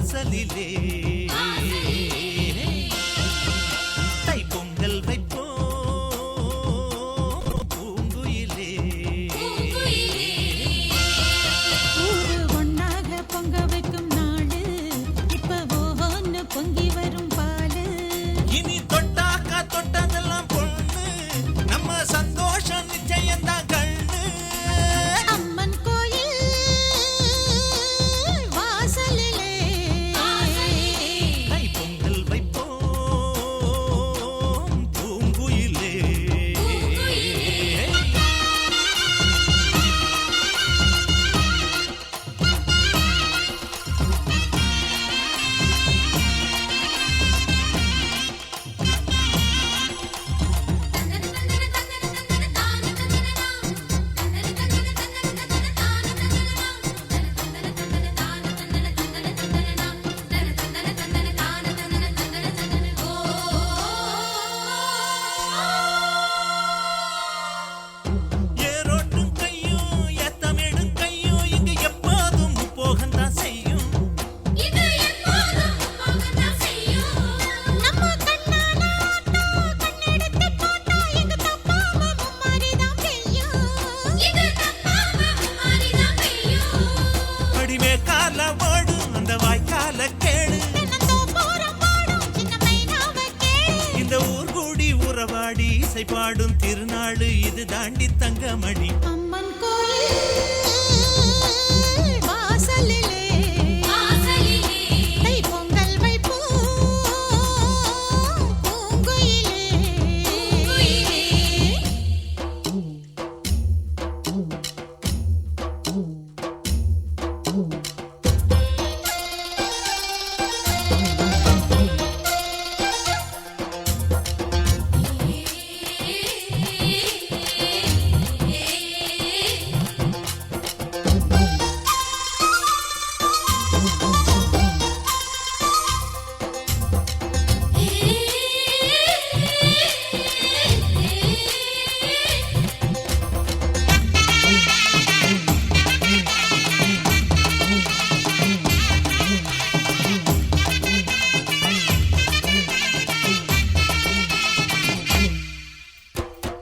வாசலிலே தை பொங்கல் வைப்போம் பூங்குயிலே. ஊரு ஒன்னாக பொங்க வைக்கும் நாடு இப்ப ஓஹோன்னு பொங்கி வரும் பாலு. இனி தொட்டாக்கா தொட்டதெல்லாம் பொண்ணு நம்ம சந்தோஷம் நிச்சயம்தான் கண்ணு. அம்மன் கோயில் வாசலிலே தை பொங்கல் வைப்போம் பூங்குயிலே. ஏரோட்டும் கையும் ஏத்தமிடும் கையும் இங்கு எப்போதும் போகத்தான் செய்யும். நம்ம கண்ணால ஆட்டா கண்ணெடுத்து பார்த்தா எங்க தப்பாம மும்மாரிதான் பெய்யும். அடிமே கால ஓடும் அந்த வாய்க்கால கேடு. தென்னந்தோப்புறம் பாடும் சின்ன மைனாவ கேளு. இந்த ஊர் கூடி உறவாடி இசை பாடும் திருநாடு இது தாண்டி தங்கமணி. அம்மன் கோயில் வாசலிலே தை பொங்கல் வைப்போம் பூங்குயிலே.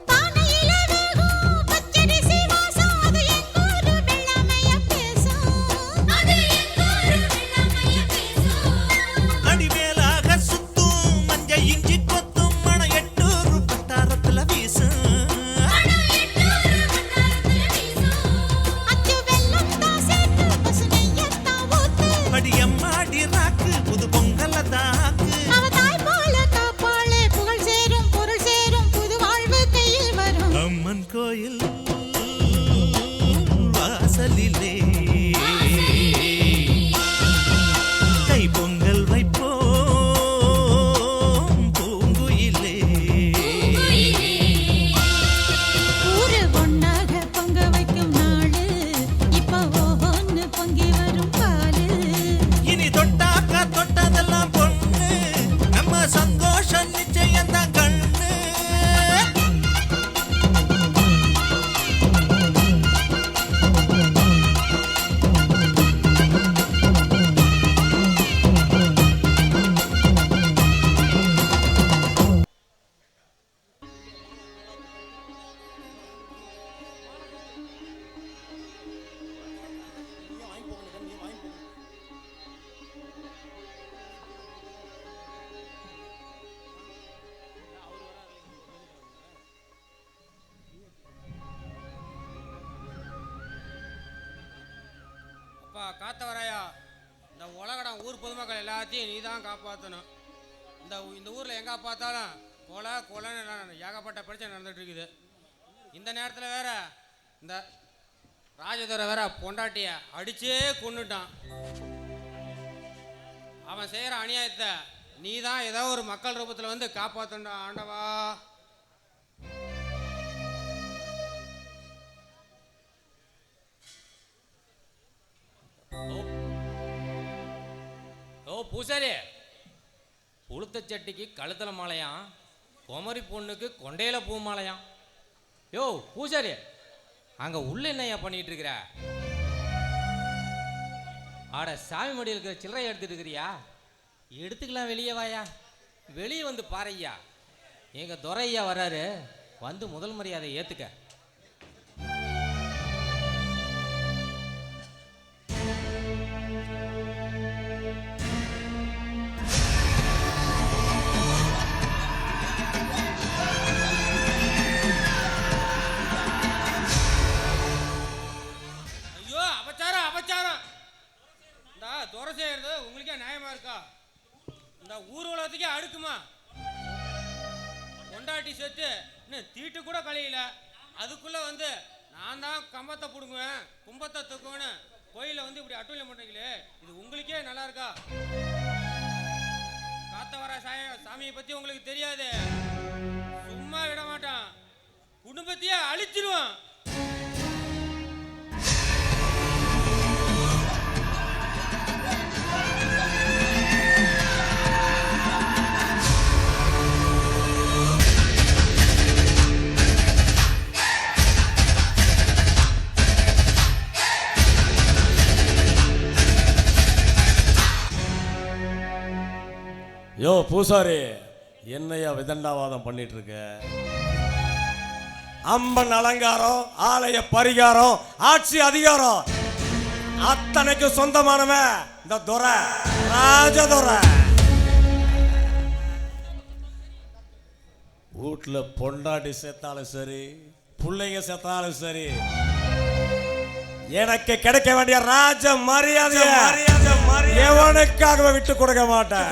பானையிலே வேகும் பச்சரிசி வாசம் அது எங்கூரு வெள்ளாமைய பேசும். அடிமேலாக சுத்தும் மஞ்ச இஞ்சி கொத்தும் மணம் 800 பட்டாரத்துல வீசும். அச்சு வெல்லம் தான் சேர்த்து பசு நெய்யத்தான் ஊத்து. படியம்மாடி ராக்கு புது பொங்கல தாக்கு. அவ தாய் போல காப்பாளே புகழ் சேரும் பொருள் சேரும் புது வாழ்வு கையில் வரும். அம்மன் கோயில் வாசலிலே தை பொங்கல் வைப்போம் பூங்குயிலே. ஊரு ஒன்னாக பொங்க வைக்கும் நாடு இப்ப ஓஹோன்னு பொங்கி வரும் பாலு. இனி தொட்டாக்கா தொட்டதெல்லாம் பொண்ணு நம்ம சந்தோஷம் நிச்சயம்தான் கண்ணு. அப்பா காத்தவராயா, இந்த உலகடம் ஊர் பொதுமக்கள் எல்லாத்தையும் நீ தான் காப்பாற்றணும். இந்த ஊரில் எங்கே பார்த்தாலும் கொலைன்னு ஏகப்பட்ட பிரச்சனை நடந்துட்டு இருக்குது. இந்த நேரத்தில் வேற இந்த ராஜதுரை வேற பொண்டாட்டிய அடிச்சே கொன்னுட்டான். அவன் செய்கிற அநியாயத்தை நீ தான் ஏதோ ஒரு மக்கள் ரூபத்தில் வந்து காப்பாற்றணும் ஆண்டவா. ஓ பூசாரி, உளுத்த சட்டிக்கு கழுத்தில் மாலையாம், குமரி பொண்ணுக்கு கொண்டையில பூ மாலையாம். யோ பூசாரி, அங்கே உள்ள என்னையா பண்ணிட்டு இருக்கிற? ஆட சாமி மடியில் இருக்கிற சில்லறை எடுத்துட்டு இருக்கிறியா? எடுத்துக்கலாம், வெளியே வாயா. வெளியே வந்து பாறையா, எங்க துரையா வராரு, வந்து முதல் மரியாதை ஏத்துக்க. ஐயோ, அபச்சாரம் அபச்சாரம். இந்த துறை செய்யறது உங்களுக்கே நியாயமா இருக்கா? இந்த ஊர் உலகத்துக்கே அடுக்குமா? கொண்டாட்டி செத்து இன்னும் தீட்டு கூட கழியல, அதுக்குள்ள வந்து நான் தான் கம்பத்தை பிடுங்குவேன் கும்பத்தை தூக்குவேன்னு கோயிலில் வந்து இப்படி அட்டூழியம் பண்ணுறீங்களே, இது உங்களுக்கே நல்லா இருக்கா? காத்தவர சாமியை பற்றி உங்களுக்கு தெரியாது, சும்மா விட மாட்டான், குடும்பத்தையே அழிச்சிருவான். யோ பூசாரி, என்னையா விதண்டாவாதம் பண்ணிட்டு இருக்க? அம்மன் அலங்காரம், ஆலய பரிகாரம், ஆட்சி அதிகாரம் அத்தனைக்கு சொந்தமானவன் இந்த துரை, ராஜதுரை. வீட்டுல பொண்டாட்டி செத்தாலும் சரி, பிள்ளைங்க செத்தாலும் சரி, எனக்கு கிடைக்க வேண்டிய ராஜ மரியாதை எவனுக்காகவே விட்டு கொடுக்க மாட்டேன்.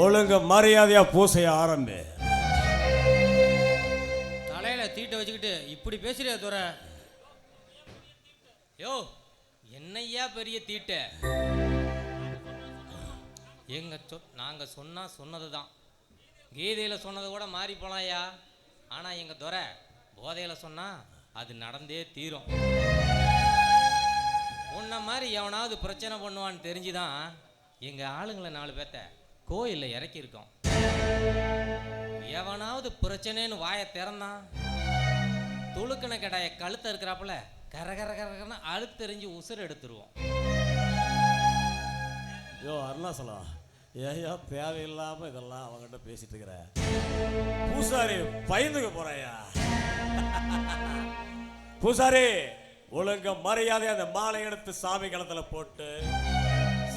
ஒழுங்கு மரியாதையா பூசைய ஆரம்பி. தலையில தீட்டை வச்சுக்கிட்டு இப்படி பேசுறியா துரை? யோ, என்னையா பெரிய தீட்ட? நாங்க சொன்னதுதான். கீதையில சொன்னதை கூட மாறி போலாம்யா. ஆனா எங்க துரை போதையில சொன்னா அது நடந்தே தீரும். உன்ன மாதிரி எவனாவது பிரச்சனை பண்ணுவான்னு தெரிஞ்சுதான் எங்க ஆளுங்களை 4 பேர்த்த கோயிலில் இறக்கியிருக்கோம். எவனாவது பிரச்சனைன்னு வாயை திறந்தான், துளுக்கின கடாய கழுத்த இருக்கிறாப்புல கரகரன்னு அழுத்தெறிஞ்சு உசுறு எடுத்துருவோம். யோ அருணாசலம், ஏயா தேவையில்லாம இதெல்லாம் அவங்ககிட்ட பேசிட்டு இருக்கிற? பூசாரி பயந்துக்க போறையா? பூசாரி, ஒழுங்க மரியாதை அந்த மாலை எடுத்து சாமி கழுத்துல போட்டு,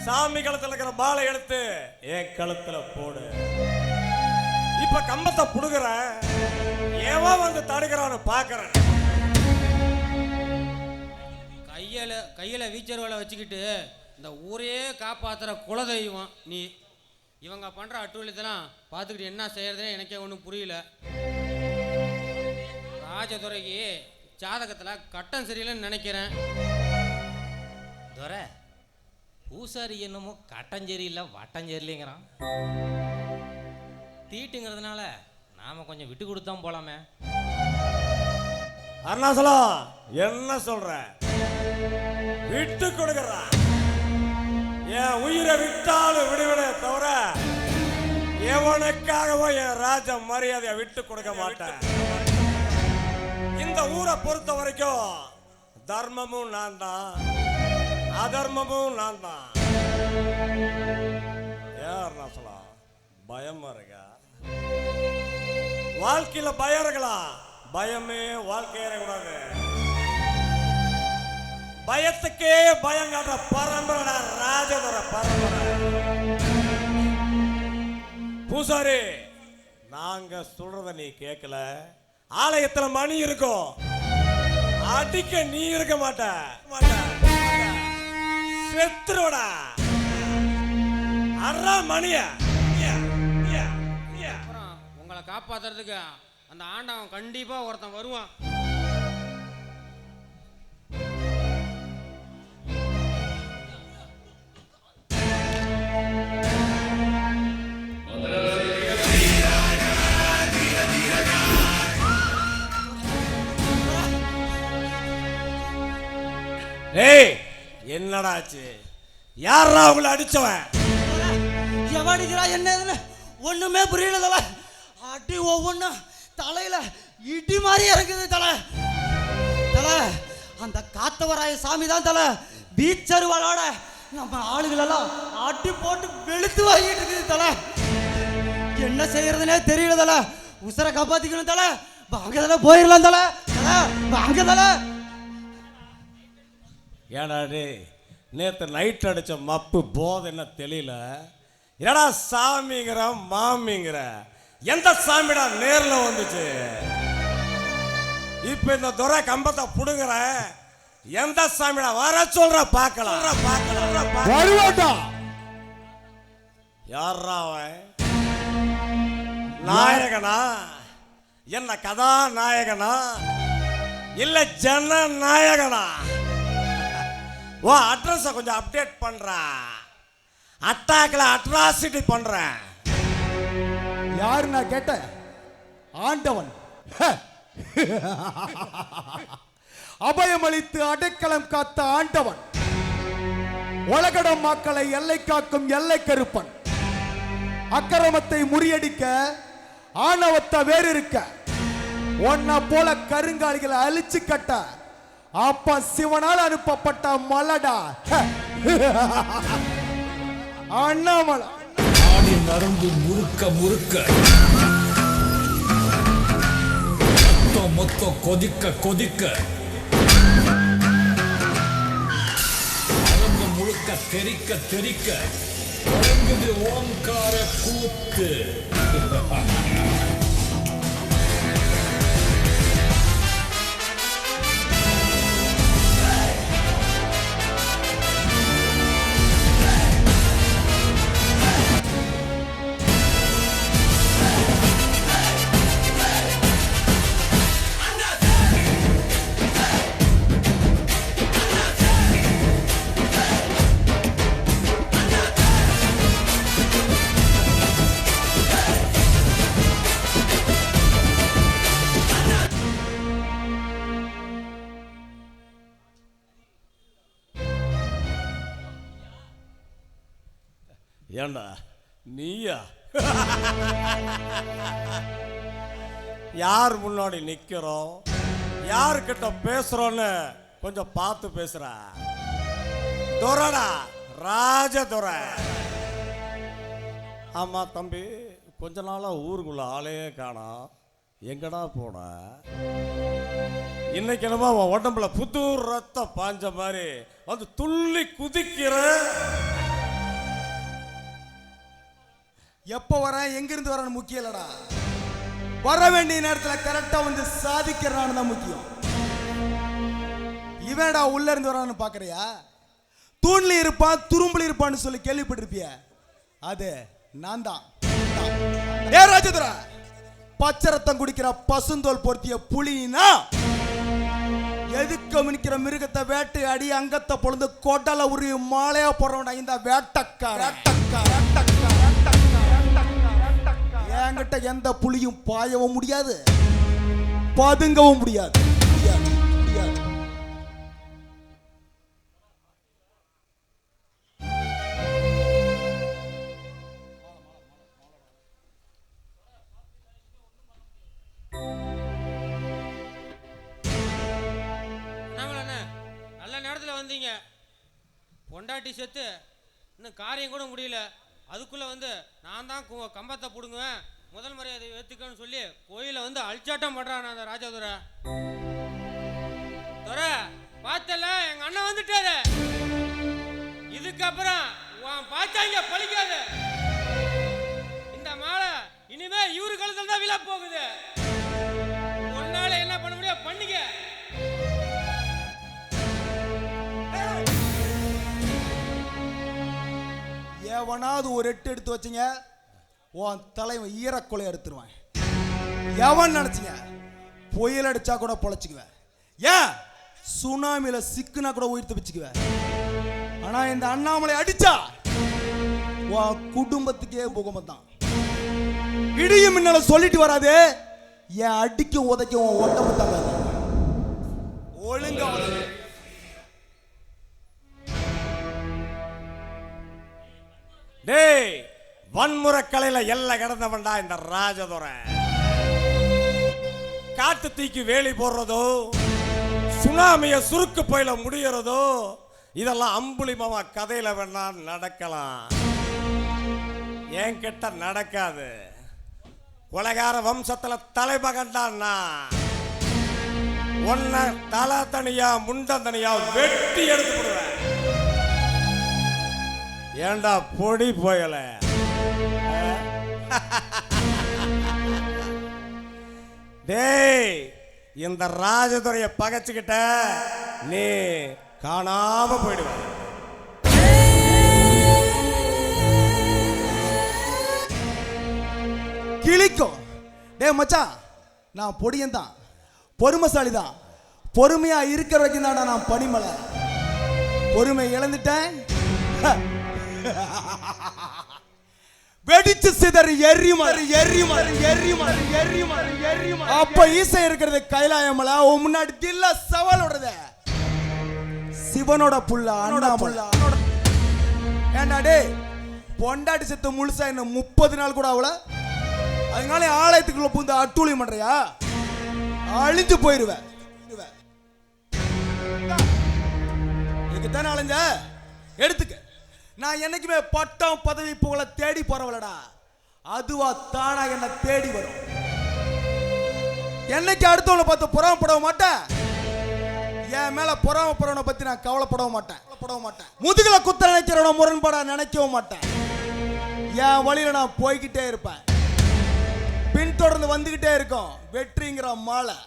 சாமி கழுத்துல இருக்கிற மாலை எடுத்து என் கழுத்துல போடு. இப்ப கம்பத்தை புடுகிற ஏவன் வந்து தடுக்கிறான்னு பாக்குறேன். கையில வீச்சர்வலை வச்சுக்கிட்டு இந்த ஊரையே காப்பாத்துற குலதெய்வம் நீ. இவங்க பண்ற அட்டூழியத்தெல்லாம் பார்த்துக்கிட்டு என்ன செய்யறதுன்னு எனக்கே ஒன்றும் புரியல. ராஜதுரைக்கு ஜாதகத்தில் கட்டம் சரியில்லைன்னு நினைக்கிறேன். துரை, பூசாரி என்னமோ கட்டஞ்சேரியில்லை வட்டஞ்சேரியில்லைங்கிறான். தீட்டுங்கிறதுனால நாம கொஞ்சம் விட்டு கொடுத்தோம் போலாமே. அருணாசலம், என்ன சொல்ற? விட்டு கொடுக்கறா? என் உயிரை விட்டாலும் விடுவிட தவிர எவனுக்காகவும் என் ராஜ மரியாதையை விட்டு கொடுக்க மாட்டேன். இந்த ஊரை பொறுத்த வரைக்கும் தர்மமும் நான் தான், அதர்மமும் நான் தான். ஏன் அருணாசலம் பயமா இருக்கா? வாழ்க்கையில பயம் இருக்கலாம், பயமே வாழ்க்கை ஏறக்கூடாது. பயத்துக்கே பயம் காட்டுற பரம்பரை ராஜதுரை பரம்பரை. பூசாரி, நாங்க சொல்றத நீ கேட்கல. ஆலயத்துல மணி இருக்கும், அடிக்க நீ இருக்க மாட்ட, செத்துருவடா. அறா மணிய. அப்புறம் உங்களை காப்பாத்துறதுக்கு அந்த ஆண்டவன் கண்டிப்பா ஒருத்தன் வருவான். ஏய், என்னடா ஆச்சு? யாரா அவங்கள அடிச்சவன்? எவடிக்கிறா என்ன ஒண்ணுமே புரியல. அடி ஒவ்வொன்றும் தலையில இடி மாதிரி இறக்குது. தலை அந்த காத்தவராய சாமி தான் தலை பீச்சருவாளோட நம்ம ஆளுகளெல்லாம் ஆட்டி போட்டு வெளுத்து வாங்கிட்டு இருக்குது தலை. என்ன செய்யறதுனே தெரியல தலை. உசரை காப்பாத்திக்கணும் தலை. வாங்க தலை, போயிடலாம் தலை. தலை வாங்க தலை. ஏடா டே, நேற்று நைட் அடிச்ச மப்பு போதை என்ன தெரியல. ஏடா சாமிங்கிற மாமிங்கிற எந்த சாமிடா நேர்ல வந்துச்சு? இப்ப இந்த துரை கம்பத்தை புடுங்குற எந்த சாமிடா வர சொல்ற பார்க்கலாம். யாரா அவன்? நாயகனா? என்ன கதாநாயகனா இல்ல ஜனநாயகனா? ஓ அட்ரஸ கொஞ்சம் அப்டேட் பண்றேன். அட்டாக்ல அட்ராசிட்டி பண்றேன். யாரு நான் கேட்டேன்? ஆண்டவன். அபயமளித்து அடைக்கலம் காத்த ஆண்டவன். உலகடம் மக்களை எல்லை காக்கும் எல்லை கருப்பன். அக்கிரமத்தை முறியடிக்க ஆணவத்தை வேறிருக்க ஒன்ன போல கருங்காலிகளை அழிச்சு கட்ட அப்ப சிவனால் அனுப்பப்பட்ட மலடா அண்ணாமலை. ஆடி நரம்பு முறுக்க முறுக்க மொத்தம் கொதிக்க கொதிக்க நரம்பு முழுக்க தெறிக்க தெறிக்க தொடங்குது ஓங்கார கூத்து. ஏண்டா நீயா? யார் முன்னாடி நிக்கிறோம், யாருக்கிட்ட பேசுறோன்னு கொஞ்சம் பார்த்து பேசுற. துரடா, ராஜதுரை. ஆமா தம்பி, கொஞ்ச நாளா ஊருக்குள்ள ஆளையே காணோம். எங்கடா போன? இன்னைக்கு என்னமோ அவன் உடம்புல புது ரத்தம் பாஞ்ச மாதிரி வந்து துள்ளி குதிக்கிற. எப்ப வரேன் எங்க இருந்து வரேன்னு முக்கியம் இல்லடா. வர வேண்டிய நேரத்தில் கரெக்டா வந்து சாதிக்கிறான்னு தான் முக்கியம். இவன்டா உள்ள இருந்து வரான்னு பாக்குறியா? தூண்ல இருப்பான் துரும்புல இருப்பான்னு சொல்லி கேள்விப்பட்டிருப்பிய. அது நான் தான். ஏ ராஜதுரை, பச்சை ரத்தம் குடிக்கிற பசுந்தோல் பொருத்திய புலினா எதுக்கு மினிக்கிற மிருகத்தை வேட்டையாடி அங்கத்தை பொழுது கொடல உரி மாலையா போறவன்டா இந்த வேட்டக்கார. என்கிட்ட எந்த புலியும் பாயவும் முடியாது, பதுங்கவும் முடியாது. நல்ல நேரத்தில் வந்தீங்க. பொண்டாட்டி செத்து இன்னும் காரியம் கூட முடியல. அதுக்குள்ளே வந்து நான் தான் கம்பத்தை பிடுங்குவேன், முதல் மரியாதை ஏற்றுக்கன்னு சொல்லி கோயிலை வந்து அழிச்சாட்டம் பண்ணுறான் அந்த ராஜதுரை. துரை பார்த்தல, எங்கள் அண்ணன் வந்துட்டாரு. இதுக்கப்புறம் உன் பார்த்தாங்க பழிக்காது. இந்த மாலை இனிமே இவரு கழுத்தில் தான் விழா போகுது. ஒன்னால என்ன பண்ண முடியும் பண்ணிக்க. எவனாவது ஒரு எட்டு எடுத்து வச்சிங்க, உன் தலைவன் ஈரக்குலை எடுத்துருவான். எவன் நினைச்சிங்க புயல் அடிச்சா கூட பொழைச்சிக்குவேன், ஏன் சுனாமியில சிக்குனா கூட உயிர் தப்பிச்சுக்குவேன். ஆனா இந்த அண்ணாமலை அடிச்சா உன் குடும்பத்துக்கே பூகம்பம் தான். இடியும் மின்னல சொல்லிட்டு வராது, என் அடிக்கும் உதைக்கும் உன் உடம்பு தாங்காது. ஒழுங்கா டேய், வன்முறை கலையில எல்லை கடந்தவன்டா இந்த ராஜதுரை. காட்டு தீக்கு வேலி போடுறதோ, சுனாமிய சுருக்கு போயில முடியறதோ இதெல்லாம் அம்புலி மாமா கதையில வேணா நடக்கலாம், என்கிட்ட நடக்காது. கொலைகார வம்சத்துல தலைமகன் தான் நான். உன்னை தலை தனியா முண்டம் தனியா வெட்டி எடுத்து போடுவேன். ஏண்டா பொடி போயல? டேய், இந்த ராஜதுரைய பகைச்சுக்கிட்ட நீ காணாம போயிடுவ. கிளிக்கும். டேய் மச்சான், நான் பொடியன் தான், பொறுமைசாலி தான். பொறுமையா இருக்கிற வரைக்கும் தான்டா நான் பனிமலை. பொறுமை இழந்துட்டேன், வெடிச்சு சிதறி எரியுமாறு எரியுமாறு எரியுமாறு எரியுமாறு எரியுமாறு. அப்ப ஈசை இருக்கிறது கைலாயமலை, உன் முன்னாடி தில்ல சவால் விடுறது சிவனோட புள்ள அண்ணாமலை. ஏண்டா டேய், பொண்டாட்டி செத்து முழுசா என்ன 30 நாள் கூட ஆகல, அதனால ஆலயத்துக்குள்ள புந்து அட்டூழி பண்றியா? அழிஞ்சு போயிருவேன். இதுக்குத்தானே அழிஞ்ச? எடுத்துக்க. நான் என்னைக்குமே பட்டம் பதவி புகழ தேடி போறவளடா, அதுவா தானா என்ன தேடி வரும். என்னைக்கு அடுத்தவளை பார்த்து புறாமப்பட மாட்டேன். என் மேல புறாமப்படுறவனை பத்தி நான் கவலைப்படவும் மாட்டேன். முதுகுல குத்த நினைக்கிறவன முரண்பட நினைக்கவும் மாட்டேன். என் வழியில நான் போய்கிட்டே இருப்பேன். பின்தொடர்ந்து வந்துகிட்டே இருக்கும் வெற்றிங்கிற மாலை.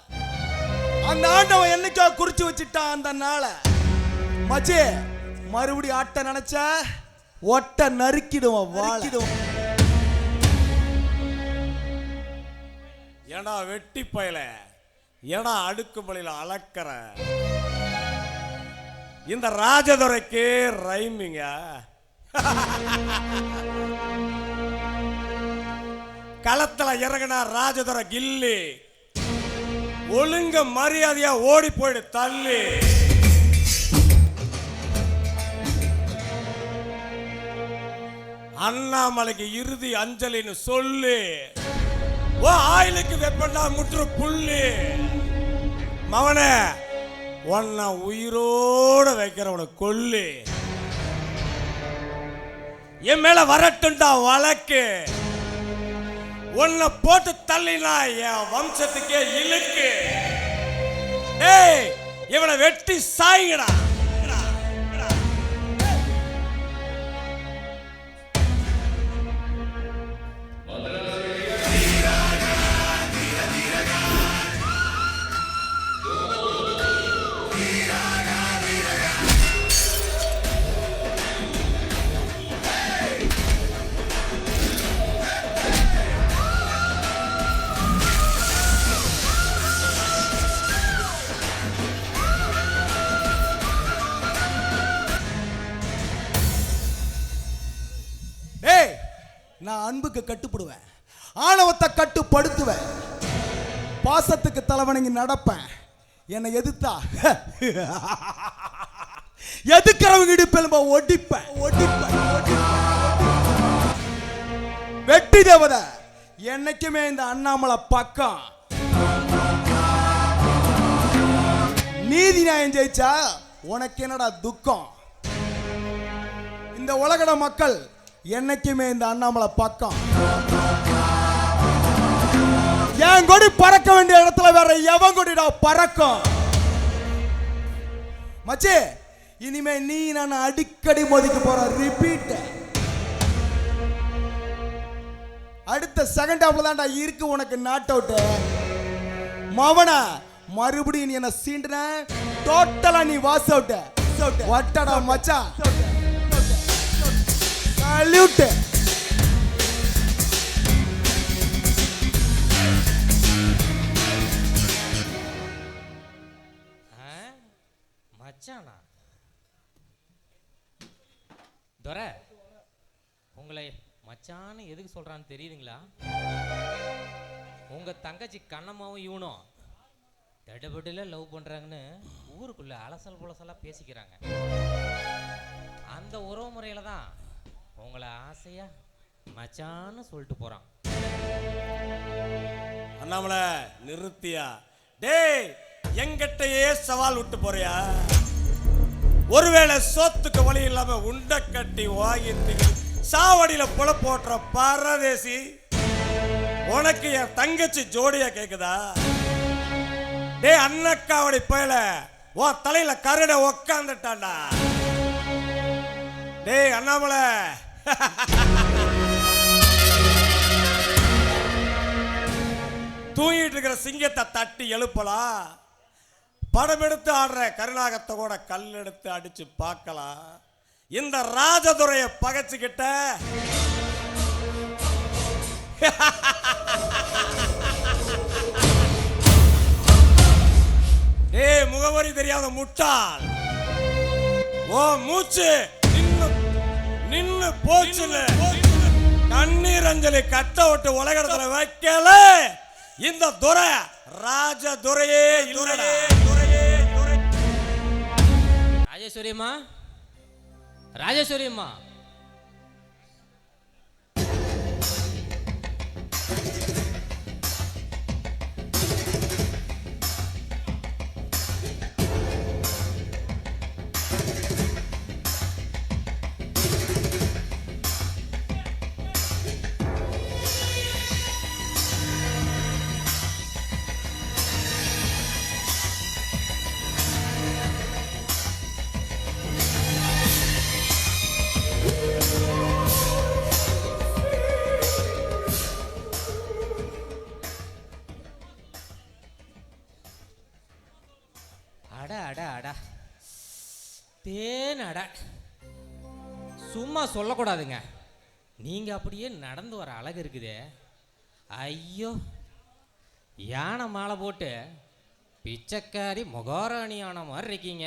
அந்த ஆண்டவன் என்னைக்கோ குறிச்சு வச்சுட்டான் அந்த நாளை. மச்சி, மறுபடியும் ஆட்ட நினைச்ச ஒட்ட நறுக்கிடுவோம், வாழிடுவோம். ஏடா வெட்டி பயல, ஏடா அடுக்குமலையில அளக்கற? இந்த ராஜதுரைக்கு ரைமிங்க. களத்துல இறங்கினா ராஜதுரை கில்லி, ஒழுங்க மரியாதையா ஓடி போயிடு தள்ளி. அண்ணாமலைக்கு இறுதி அஞ்சலின்னு சொல்லு. ஓ ஆயிலுக்கு வெப்பண்டா முற்று புள்ளி. மவனே, உன்னை உயிரோட வைக்கிறவனை கொல்லு. என் மேல வரட்டுண்டா வழக்கு. உன்னை போட்டு தள்ளினா என் வம்சத்துக்கே இழுக்கு. ஏய், இவனை வெட்டி சாய்ங்கடா. நான் அன்புக்கு கட்டுப்படுவேன், ஆணவத்தை கட்டுப்படுத்துவேன், பாசத்துக்கு தலைவணங்கி நடப்பேன். என்னை எதிர்த்தா எதுக்கிறவங்க இடுப்பெலும்ப ஒடிப்பேன். வெட்டி தேவதை என்னைக்குமே இந்த அண்ணாமலை பக்கம். நீதி நியாயம் ஜெயிச்சா உனக்கு என்னடா துக்கம்? இந்த உலகட மக்கள் என்னைக்குமே இந்த அண்ணாமலை பக்கம். என் கொடி பறக்க வேண்டிய இடத்துல வேற எவன் கொடிடா பறக்கும்? மச்சி, இனிமே நீ நான் அடிக்கடி மோதிக்க போற. ரிப்பீட். அடுத்த செகண்ட் ஹாஃப்ல தான்டா இருக்கு உனக்கு நாட் அவுட். மவனா, மறுபடியும் நீ என்ன சீண்டுன டோட்டலா நீ வாஸ் அவுட். வட்டடா மச்சான். சல்யூட். மச்சானா? துரை, உங்களை மச்சான்னு எதுக்கு சொல்றான்னு தெரியுதுங்களா? உங்க தங்கச்சி கண்ணம்மாவும் இவனும் தடுபடில லவ் பண்றாங்கன்னு ஊருக்குள்ள அலசல் புலசலா பேசிக்கிறாங்க. அந்த உறவு முறையில தான் உங்களை ஆசையா மச்சான்னு சொல்லிட்டு போறான். அண்ணாமலை, நிறுத்தியா? டேய், எங்கிட்டயே சவால் விட்டு போறியா? ஒருவேளை சொத்துக்கு வழி இல்லாம உண்டை கட்டி வாங்கி சாவடியில புல போட்டுற பரதேசி, உனக்கு என் தங்கச்சி ஜோடியா கேக்குதா? டே அண்ணக்காவடி பயல, உன் தலையில கருட உக்காந்துட்டான்டா. டேய் அண்ணாமலை, தூங்கிட்டு இருக்கிற சிங்கத்தை தட்டி எழுப்பலாம், படம் எடுத்து ஆடுற கருணாகத்தை கூட கல் எடுத்து அடிச்சு பார்க்கலாம். இந்த ராஜதுரையை பகைச்சுக்கிட்ட ஏய் முகவரி தெரியாத முட்டாள், ஓ மூச்சு நின்னு போச்சுன்னு கண்ணீர் அஞ்சலி கட்ட விட்டு உலகத்துல வைக்கல. இந்த துரை ராஜதுரையே இல்லடா. ராஜேஸ்வரியம்மா, ராஜேஸ்வரியம்மா, அட அட அட தேன் அட, சும்மா சொல்லக்கூடாதுங்க. நீங்க அப்படியே நடந்து வர அழகு இருக்குதே. ஐயோ, யானை மாலை போட்டு பிச்சைக்காரி முகாராணியான மாதிரி இருக்கீங்க.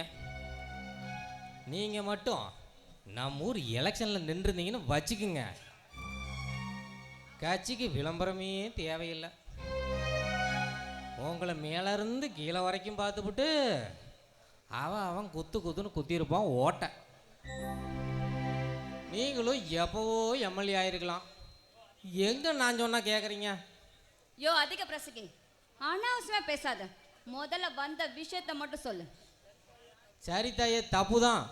நீங்க மட்டும் நம்ம ஊர் எலெக்ஷன்ல நின்றுருந்தீங்கன்னு வச்சுக்குங்க, கட்சிக்கு விளம்பரமே தேவையில்லை. உங்களை மேலேருந்து கீழே வரைக்கும் பார்த்துப்புட்டு அவன் குத்துன்னு குத்திருப்பான் ஓட்ட. நீங்களும் எப்போவோ எம்எல்ஏ ஆயிருக்கலாம், எங்க நான் சொன்னா கேட்குறீங்க? யோ அதிக பிரசங்கி, அனாவசியமா பேசாத. முதல்ல வந்த விஷயத்தை மட்டும் சொல்லு. சரி தாயே, தப்பு தான்.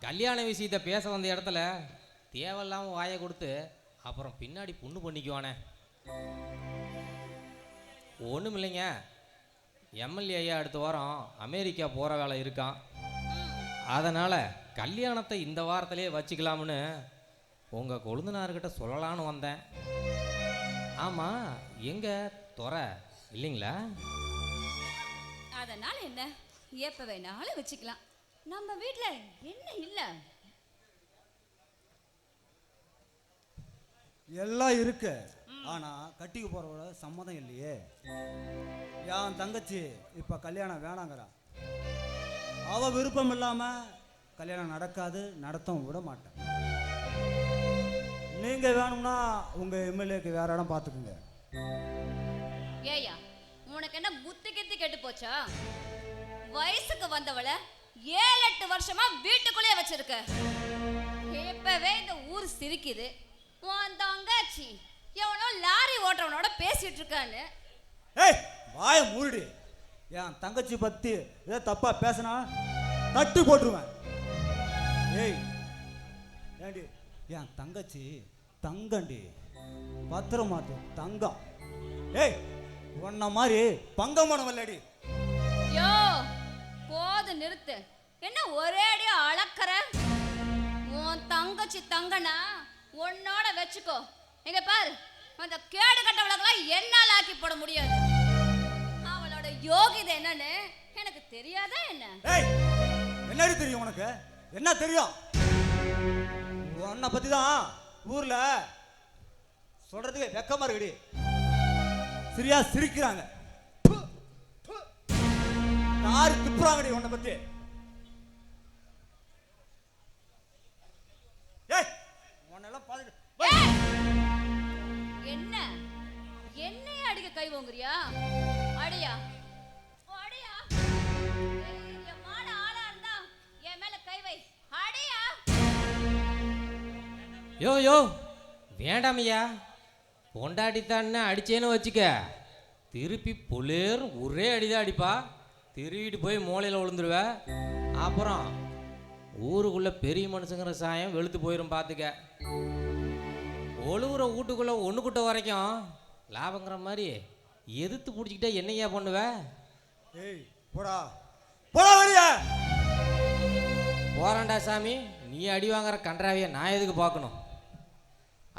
கல்யாண விஷயத்தை பேச வந்த இடத்துல தேவையில்லாமல் வாயை கொடுத்து அப்புறம் பின்னாடி புண்ணு பண்ணிக்குவானே. ஒன்றும் இல்லைங்க, எம்எல்ஏ ஐயா அடுத்த வாரம் அமெரிக்கா போகிற வேலை இருக்கான். அதனால் கல்யாணத்தை இந்த வாரத்திலே வச்சுக்கலாம்னு உங்கள் கொழுந்தனார்கிட்ட சொல்லலான்னு வந்தேன். ஆமாம், எங்கே துறை இல்லைங்களா? அதனால என்ன, எப்ப வேணாலும் வச்சுக்கலாம். நம்ம வீட்ல என்ன இல்ல? எல்லாம் இருக்கு, ஆனா கட்டிக்கு போறவள சம்மதம் இல்லையே. என் தங்கச்சி இப்ப கல்யாணம் வேணாங்கிறா. அவ விருப்பம் இல்லாம கல்யாணம் நடக்காது, நடத்தவும் விட மாட்டேன். நீங்க வேணும்னா உங்க எம்எல்ஏக்கு வேற இடம் பார்த்துக்குங்க. ஏயா, உனக்கு என்ன புத்தி கித்தி கெட்டு போச்சா? வயசுக்கு வந்தவள 7-8 வருஷமா வீட்டுக்குள்ளே வச்சிருக்க. இப்பவே இந்த ஊர் சிரிக்குது. உன் தங்கச்சி எவனோ லாரி ஓட்டுறவனோட பேசிட்டு இருக்கான்னு. ஏய் வாய மூடி. என் தங்கச்சி பத்தி ஏதோ தப்பா பேசினா தட்டு போட்டுருவேன். ஏய் ஏண்டி, என் தங்கச்சி தங்கண்டி, பத்திரமாத்து தங்கம். ஏய் உன்ன மாதிரி பங்கமானம் இல்லடி. யோ போது நிறுத்து. என்ன ஒரே அடியா அளக்கற? உன் தங்கச்சி தங்கனா உன்னோட வச்சுக்கோ. இங்க பாரு, அந்த கேடு கட்டவளெல்லாம் என்னால ஆக்கி போட முடியாது. அவளோட யோகிதை என்னன்னு எனக்கு தெரியாதா என்ன? ஏய் என்னடி தெரியும் உனக்கு? என்ன தெரியும்? உன்னை பத்தி தான் ஊர்ல சொல்றதுக்கு வெக்கமா இருக்குடி. சரியா சிரிக்கிறாங்க, யாரு திப்புறாங்கடி உன்னை பத்தி. ஏய் உன்னெல்லாம் பார்த்துட்டு என்ன என்னைய அடிக்க கை ஓங்குறியா? அடியா அடியா. என் மான ஆளா இருந்தா என் மேல கை வை. அடியா. யோ யோ வேண்டாமையா, பொண்டாடித்தான்னு அடிச்சேன்னு வச்சுக்க, திருப்பி புலேர் ஒரே அடிதான் அடிப்பா. திருவிட்டு போய் மூளையில் விழுந்துருவ. அப்புறம் ஊருக்குள்ளே பெரிய மனுஷங்கிற சாயம் வெளுத்து போயிடும் பார்த்துக்க. ஒழுகுற வீட்டுக்குள்ளே ஒன்று கூட்ட வரைக்கும் லாபங்கிற மாதிரி எதிர்த்து பிடிச்சிக்கிட்டா என்னையா பண்ணுவ? ஏய் போடா போடா வரியா போறான்டா சாமி. நீ அடி வாங்குற கன்றாவிய நான் எதுக்கு பார்க்கணும்?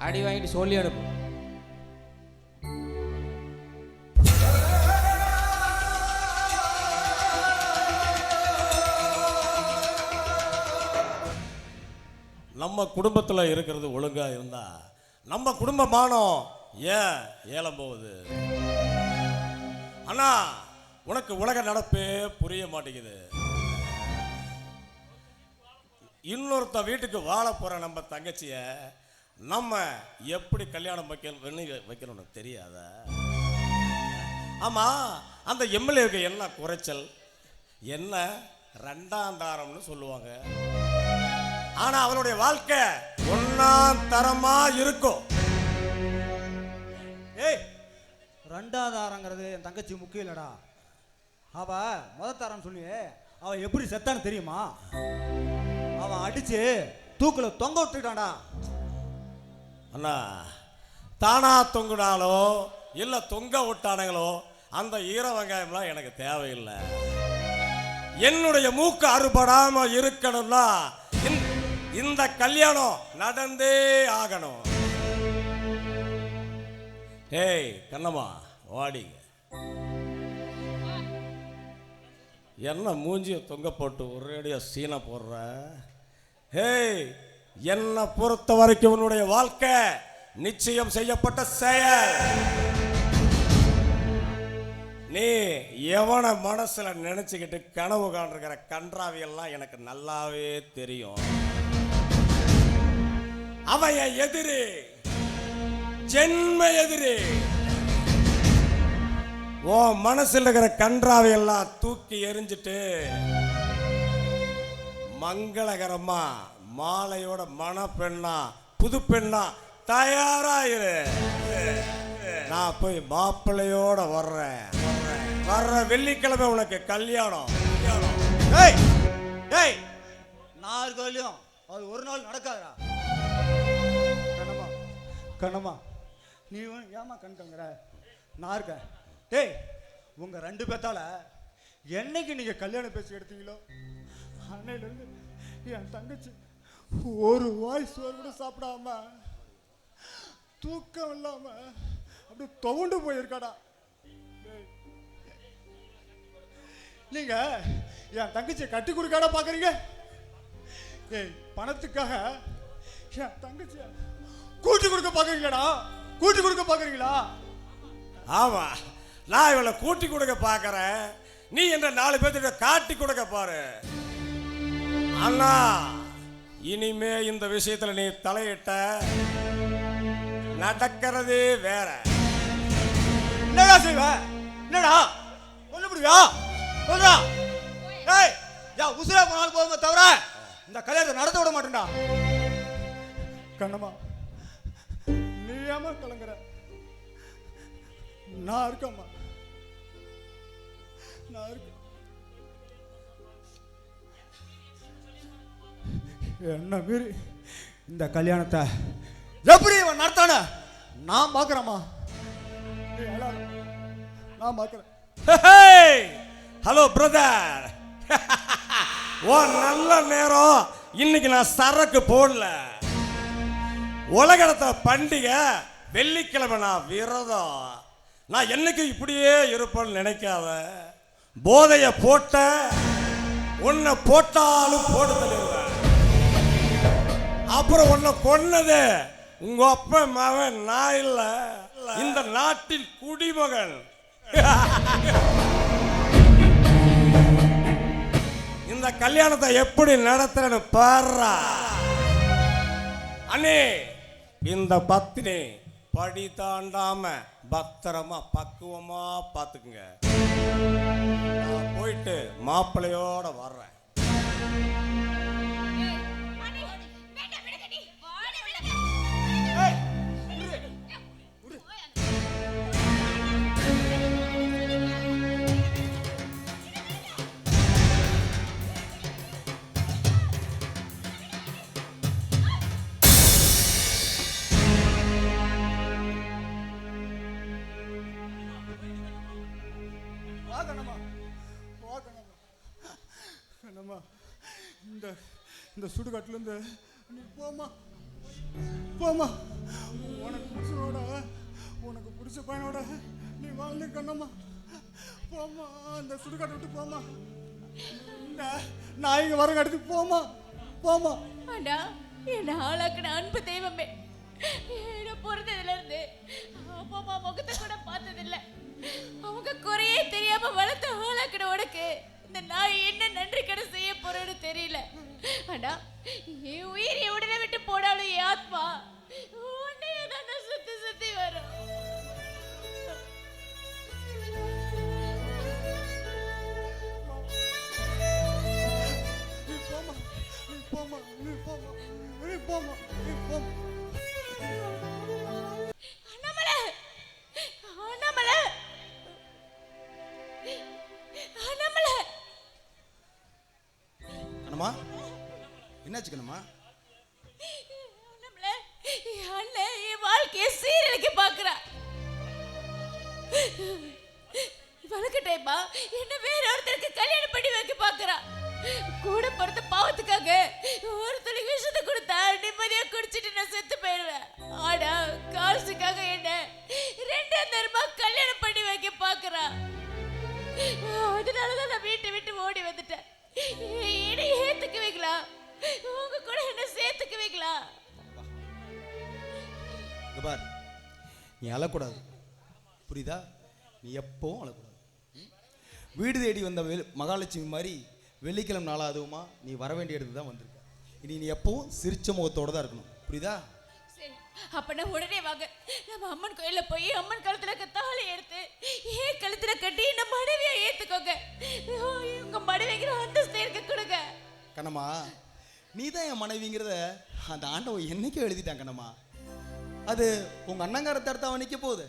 அடி வாங்கிட்டு சொல்லி அனுப்பு. நம்ம குடும்பத்தில் இருக்கிறது ஒழுங்கா இருந்தா நம்ம குடும்ப மானம் ஏன் ஏலம் போகுது? அண்ணா, உனக்கு உலக நடப்பே புரிய மாட்டேங்குது. இன்னொருத்த வீட்டுக்கு வாழ போற நம்ம தங்கச்சிய நம்ம எப்படி கல்யாணம் வைக்கணும்னு தெரியாத? ஆமா, அந்த எம்எல்ஏவுக்கு என்ன குறைச்சல்? என்ன ரெண்டாம் தாரம்னு சொல்லுவாங்க. ஆனா அவனுடைய வாழ்க்கை ஒன்னாம் தரமா இருக்கும். ஏய் ரெண்டாவது தாரங்கிறது என் தங்கச்சி முக்கியம் இல்லடா. அவ முதல் தாரம் சொல்லியே அவன் எப்படி செத்தான்னு தெரியுமா? அவன் அடிச்சு தூக்குல தொங்க விட்டுட்டான்டா. அண்ணா, தானா தொங்குனாலோ இல்ல தொங்க விட்டானுங்களோ அந்த ஈர வெங்காயம்லாம் எனக்கு தேவையில்லை. என்னுடைய மூக்கு அறுபடாம இருக்கணும்னா இந்த கல்யாணம் நடந்தே ஆகணும். ஏய் கண்ணம்மா, வாடிங்க. என்ன மூஞ்சிய தொங்க போட்டு ஒரேடியா சீனை போடுற? ஏய், என்னை பொறுத்த வரைக்கும் உன்னுடைய வாழ்க்கை நிச்சயம் செய்யப்பட்ட செயல். நீ எவனை மனசுல நினைச்சுக்கிட்டு கனவு காண்கிற கன்றாவியெல்லாம் எனக்கு நல்லாவே தெரியும். அவன் என் எதிரி, ஜென்ம எதிரி. ஓ மனசுல இருக்கிற கன்றாவையெல்லாம் தூக்கி எரிஞ்சிட்டு மங்களகரமா மாலையோட மணப்பெண்ணா புது பெண்ணா தயாராயிரு. நான் போய் மாப்பிள்ளையோட வர்ற வெள்ளிக்கிழமை உனக்கு கல்யாணம். ஏய் ஏய் நான் இருக்கலையும் அது ஒரு நாள் நடக்காதடா. கண்ணம்மா கண்ணம்மா, நீ ஏமா கண் கங்குற? நான் இருக்கேன். ஏய், உங்க ரெண்டு பேத்தால என்னைக்கு நீங்க கல்யாணம் பேசி எடுத்தீங்களோ அன்னையிலிருந்து என் தங்கச்சி ஒரு வாய் சோறு கூட சாப்பிடாம தூக்கம் இல்லாம அப்படி துவண்டு போயிருக்காடா. நீங்க என் தங்கச்சியை கட்டி கொடுக்காட பாக்குறீங்க. ஏய், பணத்துக்காக என் தங்கச்சிய கூட்டி கொடுக்க பாக்குறீங்களாடா? கூட்டி கொடுக்க பாக்குறீங்களா? ஆமா, நான் இவளை கூட்டி கொடுக்க பாக்குறேன். நீ என்ற 4 பேர்த்திட்ட காட்டி கொடுக்க பாரு. அண்ணா, இனிமே இந்த விஷயத்துல நீ தலையிட்ட நடக்கிறதே வேற. என்னடா செய்வ? என்னடா ஒண்ணு முடியா? சொல்றா. ஏய், யா உசுரா போனாலும் போதுமே தவிர இந்த கல்யாணத்தை நடத்த விட மாட்டேன்டா. கண்ணம்மா, நீ ஏமா கலங்குற? நான் இருக்கம்மா, நான் இருக்க. என்ன மீறி இந்த கல்யாணத்தை எப்படி இவன் நடத்தான நான் பாக்குறேம்மா. நான் பாக்குறேன். ஹலோ பிரதர், ஓ நல்ல நேரம். இன்னைக்கு நான் சரக்கு போடல. உலகத்தை பண்டிகை வெள்ளிக்கிழமை நான் விரதம். நான் என்னைக்கு இப்படியே இருப்பேன்னு நினைக்காத. போதைய போட்ட உன்னை போட்டாலும் போட்டு தள்ளிடுவேன். அப்புறம் உன்னை கொன்னது உங்க அப்பா மகன், நான் இல்ல, இந்த நாட்டின் குடிமகன். இந்த கல்யாணத்தை எப்படி நடத்துறேன்னு பாரு. அண்ணே, இந்த பத்தினி படி தாண்டாம பத்திரமா பக்குவமா பாத்துக்குங்க. நான் போயிட்டு மாப்பிள்ளையோட வர்றேன். அந்த சுடுகாட்டுலேருந்து நீ போமா போமா. உனக்கு பிடிச்ச பையனோட நீ வாழ்ந்து கண்ணம்மா. போமா, அந்த சுடுகாட்டை விட்டு போமா. நான் இங்கே வர இடத்துக்கு போமா போமா. அண்ணா, என்ன ஆளாக்குன அன்பு தெய்வமே, என்ன பிறந்ததுல இருந்து அப்பா அம்மா முகத்தை கூட பார்த்ததில்லை. அவங்க குறையே தெரியாம வளர்த்து ஆளாக்குன உனக்கு இந்த நான் என்ன நன்றி கடன் செய்ய போறேன்னு தெரியல. அண்ணா, என் உயிர் உடனே விட்டு போனாலும் என் ஆத்மா உன்னையே தான் சுத்தி சுத்தி வரும். நீ போமா நீ போமா நீ போமா நீ போமா நீ போமா. அண்ணாமலை, அண்ணாமலை, அண்ணாமலை. கண்ணம்மா, என்னாச்சு கண்ணம்மா? அண்ணாமலை, என் அண்ணன் என் வாழ்க்கையை சீரழிக்க பார்க்கறா. வளர்க்கட்டேப்பா, என்ன வேற ஒருத்தருக்கு கல்யாணம் பண்ணி வைக்க பார்க்கறா. கூட பிறந்த பாவத்துக்காக ஒரு துளி விஷத்தை கொடுத்தா நிம்மதியா குடிச்சிட்டு நான் செத்து போயிடுவேன். ஆனா காசுக்காக என்ன 2 தரமா கல்யாணம் பண்ணி வைக்க பார்க்கறா. அதனாலதான் நான் வீட்டை விட்டு ஓடி வந்துட்டேன். என்னை ஏத்துக்குவீங்களா? உங்க கூட என்ன சேர்த்துக்குவீங்களா? பார், நீ அழக்கூடாது, புரியுதா? நீ எப்பவும் அழக்கூடாது. வீடு தேடி வந்த மகாலட்சுமி மாதிரி வெள்ளிக்கிழமை நாளா அதுவுமா நீ வர வேண்டிய இடத்துக்கு தான் வந்திருக்க. இனி நீ எப்பவும் சிரிச்ச முகத்தோட தான் இருக்கணும், புரியுதா? சரி, அப்ப நான் உடனே வாங்க. நம்ம அம்மன் கோயில போய் அம்மன் கழுத்துல இருக்க தாலி எடுத்து ஏன் கழுத்துல கட்டி நம்ம மனைவியா ஏத்துக்கோங்க. உங்க மனைவிங்கிற அந்தஸ்து இருக்க கொடுங்க. கண்ணம்மா, நீ தான் என் மனைவிங்கிறத அந்த ஆண்டவன் என்னைக்கும் எழுதிட்டான் கண்ணம்மா. அது உங்க அண்ணங்கார தடுத்தாவ நிற்க போகுது.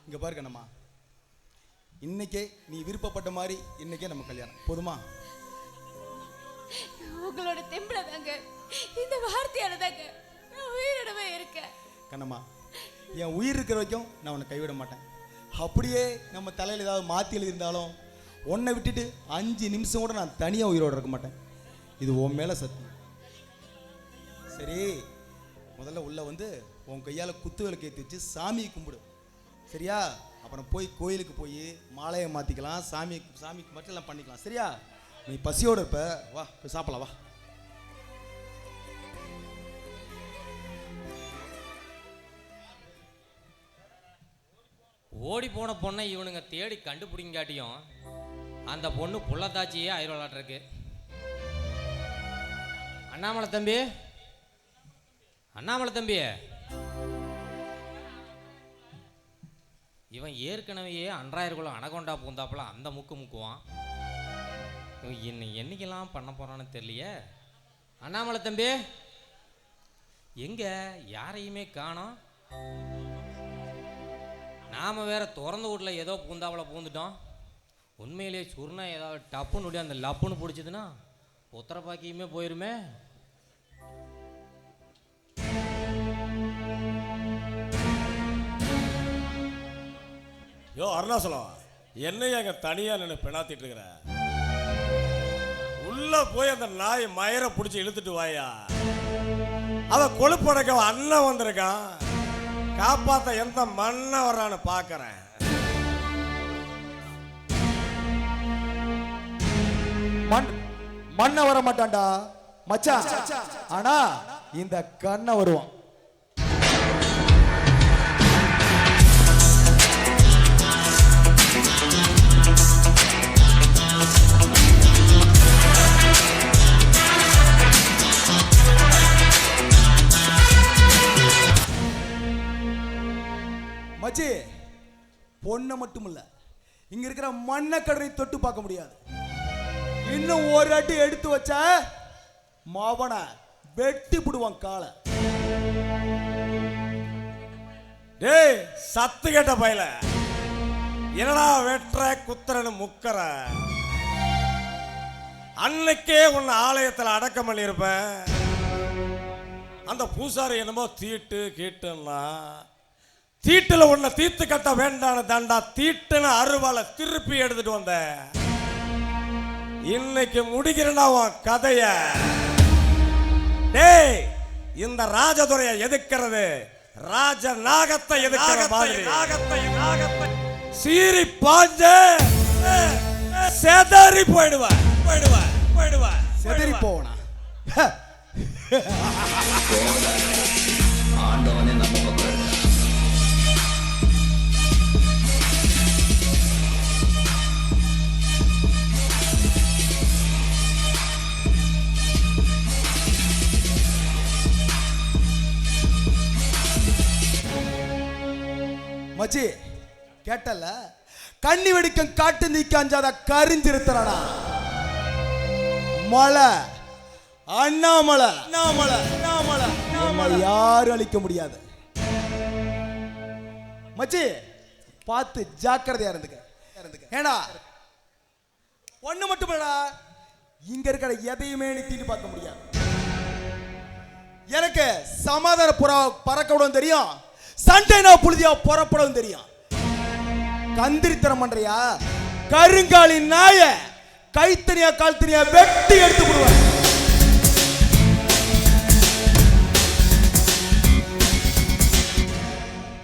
இங்க பாரு கண்ணம்மா, இன்னைக்கே நீ விருப்பப்பட்ட மாதிரி இன்னைக்கே நம்ம கல்யாணம், போதுமா? உங்களோட தெம்பல தாங்க, இந்த வார்த்தையால தாங்க நான் உயிரோடவே இருக்கேன். கண்ணம்மா, என் உயிர் இருக்கிற வரைக்கும் நான் உன்னை கைவிட மாட்டேன். அப்படியே நம்ம தலையில் ஏதாவது மாற்றி எழுதியிருந்தாலும் உன்னை விட்டுட்டு 5 நிமிஷம் கூட நான் தனியாக உயிரோடு இருக்க மாட்டேன். இது உன் மேலே சத்தியம். சரி, முதல்ல உள்ள வந்து உன் கையால் குத்து விளக்கு ஏற்றி வச்சு சாமியை கும்பிடு, சரியா? அப்புறம் போய் கோயிலுக்கு போய் மாலையை மாற்றிக்கலாம், சாமிக்கு மட்டும் எல்லாம் பண்ணிக்கலாம், சரியா? நீ பசியோடு இருப்ப, வா போய் சாப்பிடலாம், வா. ஓடி போன பொண்ணை இவனுங்க தேடி கண்டுபிடிங்காட்டியும் அந்த பொண்ணு புள்ளத்தாச்சியே ஆயிரவாளாட்டிருக்கு. அண்ணாமலை தம்பி, அண்ணாமலை தம்பி, இவன் ஏற்கனவே 2000 குள்ள அனகொண்டா பூந்தாப்புல அந்த முக்குவான். இவன் என்னைக்கெல்லாம் பண்ண போறான்னு தெரியலையே. அண்ணாமலை தம்பி, எங்க யாரையுமே காணோம். நாம வேற திறந்த வீட்டில் ஏதோ பூந்தாப்புல பூந்துட்டோம். உண்மையிலேயே சுருணா ஏதாவது டப்புன்னு விட அந்த லப்புன்னு பிடிச்சதுன்னா உத்தர பாக்கியுமே போயிருமே. யோ அருணாசலம், என்னைய அங்க தனியா நின்று பெணாத்திட்டு இருக்கிற? உள்ள போய் அந்த நாய் மயிரை பிடிச்சி இழுத்துட்டு வாயா. அவ கொழுப்படக்க அண்ணன் வந்திருக்கான், காப்பாத்த எந்த மண்ண வர்றான்னு பாக்குறேன். மண்ண வர மாட்டான்டா மச்சான், ஆனா இந்த கண்ண வருவான். மச்சி, பொண்ணை மட்டும் இல்ல, இங்க இருக்கிற மண்ணை கடனை தொட்டு பார்க்க முடியாது. இன்னும் ஒரு அடி எடுத்து வச்ச மாவன வெட்டி புடுவான் காலை. டேய் சத்து கேட்ட பையல, என்னடா வெற்ற குத்துறன்னு முக்கற? அன்னைக்கே உன்னை ஆலயத்தில் அடக்கம் பண்ணியிருப்பேன். அந்த பூசாரி என்னமோ தீட்டு கீட்டுன்னா, தீட்டுல உன்னை தீர்த்து கட்ட வேண்டான தாண்டா தீட்டுன்னு அருவாலை திருப்பி எடுத்துட்டு வந்த. இன்னைக்கு முடிக்கிறேன்னா உன் கதைய. டேய், இந்த ராஜதுரையை எதிர்க்கிறது ராஜ நாகத்தை எதிர்க்கிற மாதிரி. சீறி பாஞ்ச செதறி போயிடுவா. செதறி போவனா? ஆண்டவனே நம்ம பக்கம். மச்சி கேட்டல, கண்ணி வெடிக்கும் காட்டு நீக்காஞ்சாத கரிஞ்சிருத்தரடா மலை அண்ணாமலை. யாரும் அழிக்க முடியாது. மச்சி பார்த்து ஜாக்கிரதையா இருந்துக்க. ஏடா ஒண்ணு மட்டும் இல்லடா, இங்க இருக்கிற எதையுமே நீ தீட்டு பார்க்க முடியாது. எனக்கு சமாதான புறா பறக்க விடவும் தெரியும், சண்டைனா புழுதியா புறப்படவும் தெரியும். கந்திரித்தனம் பண்றியா? கருங்காலி நாய கைத்தனியா கால் தனியா வெட்டி எடுத்து விடுவேன்.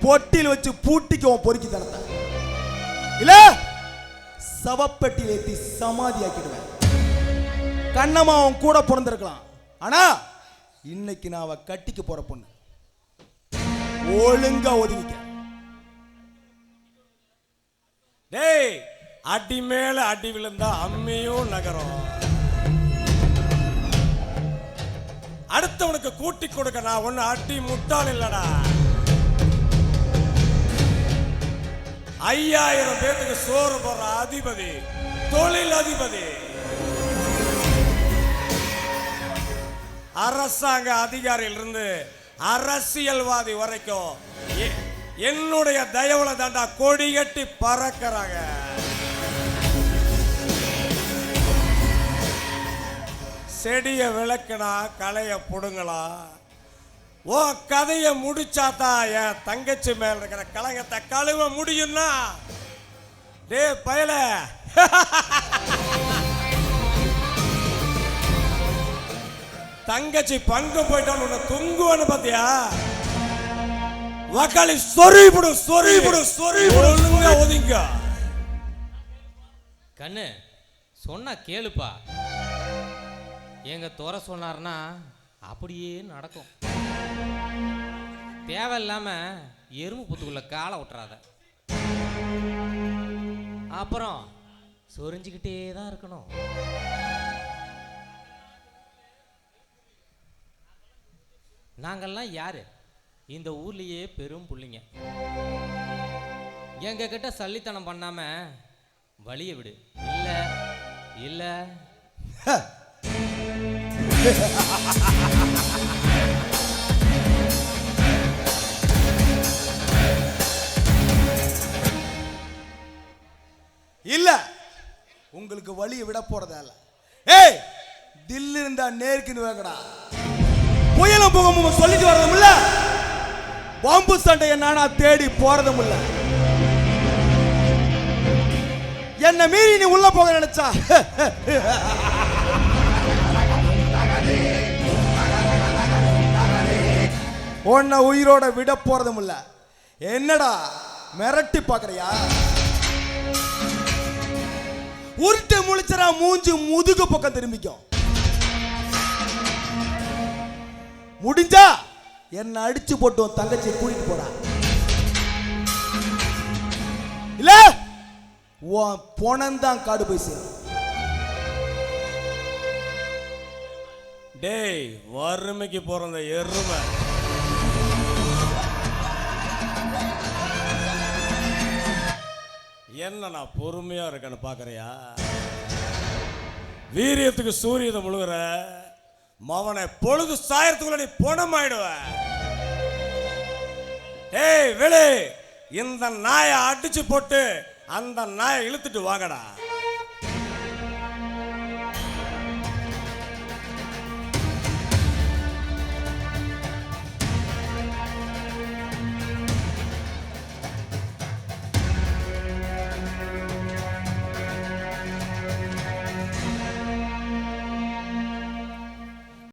பொட்டியில் வச்சு பூட்டிக்குவோம் பொறுக்கி தரத்த இல்ல, சவப்பெட்டியில் ஏத்தி சமாதி ஆக்கிடுவேன். கண்ணம்மா அவன் கூட பிறந்திருக்கலாம், ஆனா இன்னைக்கு நான் அவ கட்டிக்கு போற பொண்ணு. ஒழுங்கா ஒதுங்கிக்க. டேய், அடி மேல அடி விழுந்தா அம்மியும் நகரம். அடுத்தவனுக்கு கூட்டி கொடுக்க நான் ஒண்ணு அடி முட்டாள் இல்லடா. 5000 பேருக்கு சோறு போடுற அதிபதி, தொழில் அதிபதி, அரசாங்க அதிகாரியிலிருந்து அரசியல்வாதி வரைக்கும் என்னுடைய தயவுல தாண்டா கொடி கட்டி பறக்கிறாங்க. செடிய விளக்குனா களைய புடுங்கலாம். ஓ கதைய முடிச்சாதான் என் தங்கச்சி மேல இருக்கிற கலங்கத்தை கழுவ முடியும்னா, டே பயல தங்கச்சி பங்கு போயிட்டான்னு உன்னை துங்குவன்னு பாத்தியா? வக்காளி சொறிபுடு ஒழுங்கா ஒதுங்க. கண்ணு சொன்னா கேளுப்பா. எங்க துறை சொன்னார்னா அப்படியே நடக்கும். தேவையில்லாம எறும்பு புத்துக்குள்ள காலை விட்டுறாத. அப்புறம் சொரிஞ்சுக்கிட்டே தான் இருக்கணும். நாங்கள்லாம் யாரு? இந்த ஊர்லயே பெரும் புள்ளிங்க. எங்க கிட்ட சல்லித்தனம் பண்ணாம வழிய விடு. இல்ல இல்ல இல்ல, உங்களுக்கு வழியை விட போறதால. ஏய், தில்லு இருந்தா நேருக்குன்னு வேங்கடா. புயலும் புகமும் சொல்லிட்டு வரதும் இல்ல, பாம்பு சண்டைய நானா தேடி போறதும் இல்ல. என்ன மீறி நீ உள்ள போக நினைச்சா உன்னை உயிரோட விட போறதும் இல்ல. என்னடா மிரட்டி பாக்குறியா? உருட்டு முழிச்சரா மூஞ்சி முதுகு பக்கம் திரும்பிக்கும். முடிஞ்சா என்ன அடிச்சு போட்டு தங்கச்சி கூட்டிட்டு போறா. இல்ல உன் பொணந்தான் காடு போய் சேரும். டேய், வறுமைக்கு போற எருமை என்ன நான் பொறுமையா இருக்கேன்னு பாக்குறியா? வீரியத்துக்கு சூரியனை முழுகிற மவனை பொழுது சாயத்துக்குள்ள நீ பொணமாயிடுவ. ஏய் வெளி, இந்த நாயை அடிச்சு போட்டு அந்த நாயை இழுத்துட்டு வாங்கடா.